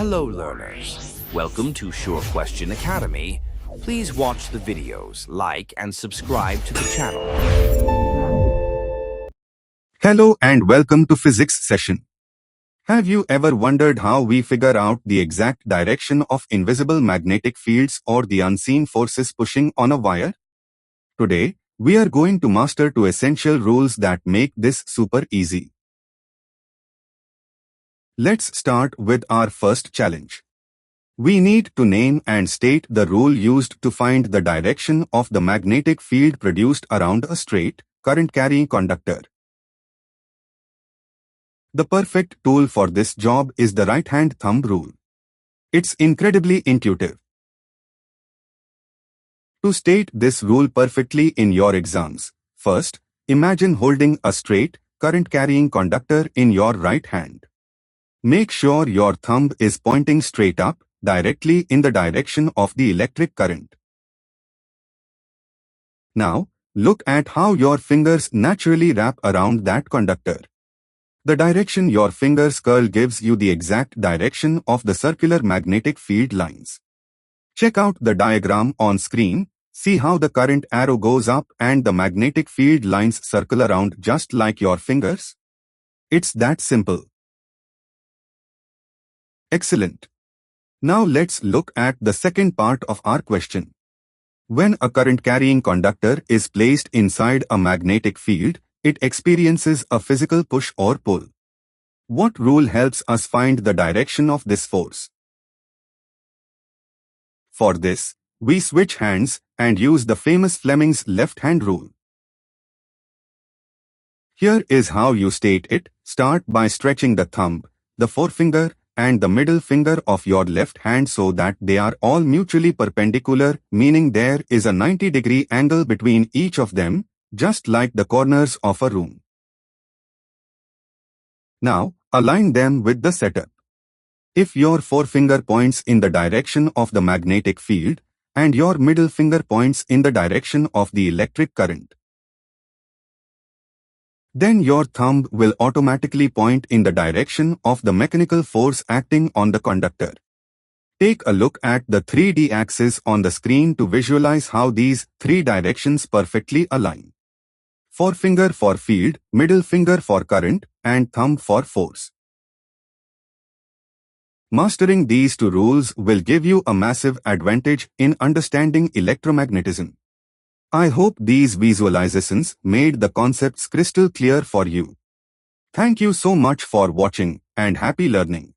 Hello learners, welcome to Sure Question Academy. Please watch the videos, like and subscribe to the channel. Hello and welcome to physics session. Have you ever wondered how we figure out the exact direction of invisible magnetic fields or the unseen forces pushing on a wire? Today, we are going to master two essential rules that make this super easy. Let's start with our first challenge. We need to name and state the rule used to find the direction of the magnetic field produced around a straight, current-carrying conductor. The perfect tool for this job is the right-hand thumb rule. It's incredibly intuitive. To state this rule perfectly in your exams, first, imagine holding a straight, current-carrying conductor in your right hand. Make sure your thumb is pointing straight up, directly in the direction of the electric current. Now, look at how your fingers naturally wrap around that conductor. The direction your fingers curl gives you the exact direction of the circular magnetic field lines. Check out the diagram on screen. See how the current arrow goes up and the magnetic field lines circle around just like your fingers? It's that simple. Excellent. Now let's look at the second part of our question. When a current-carrying conductor is placed inside a magnetic field, it experiences a physical push or pull. What rule helps us find the direction of this force? For this, we switch hands and use the famous Fleming's left-hand rule. Here is how you state it. Start by stretching the thumb, the forefinger, and the middle finger of your left hand so that they are all mutually perpendicular, meaning there is a 90-degree angle between each of them, just like the corners of a room. Now, align them with the setup. If your forefinger points in the direction of the magnetic field, and your middle finger points in the direction of the electric current, then your thumb will automatically point in the direction of the mechanical force acting on the conductor. Take a look at the 3D axis on the screen to visualize how these three directions perfectly align. Forefinger for field, middle finger for current, and thumb for force. Mastering these two rules will give you a massive advantage in understanding electromagnetism. I hope these visualizations made the concepts crystal clear for you. Thank you so much for watching and happy learning.